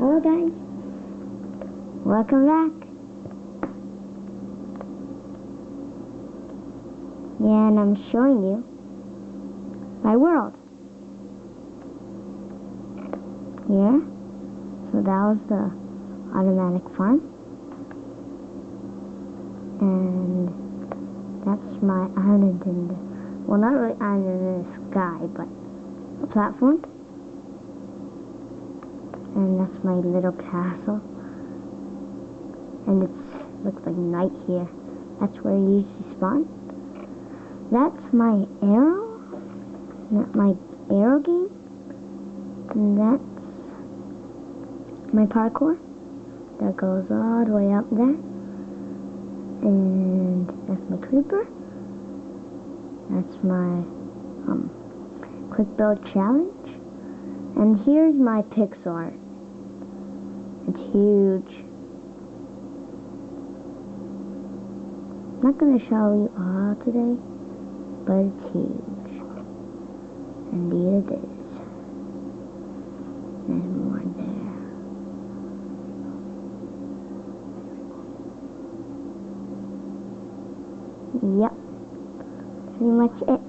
Hello guys, welcome back. And I'm showing you my world. Here, so that was the automatic farm. And that's my island in the, well, not really island in the sky, but a platform. And that's my little castle. And it looks like night here. That's where you usually spawn. That's my arrow. Not my arrow game. And that's my parkour. That goes all the way up there. And that's my creeper. That's my quick build challenge. And here's my pixel art. It's huge. I'm not going to show you all today, but it's huge. Indeed it is. There's more there. Yep. Pretty much it.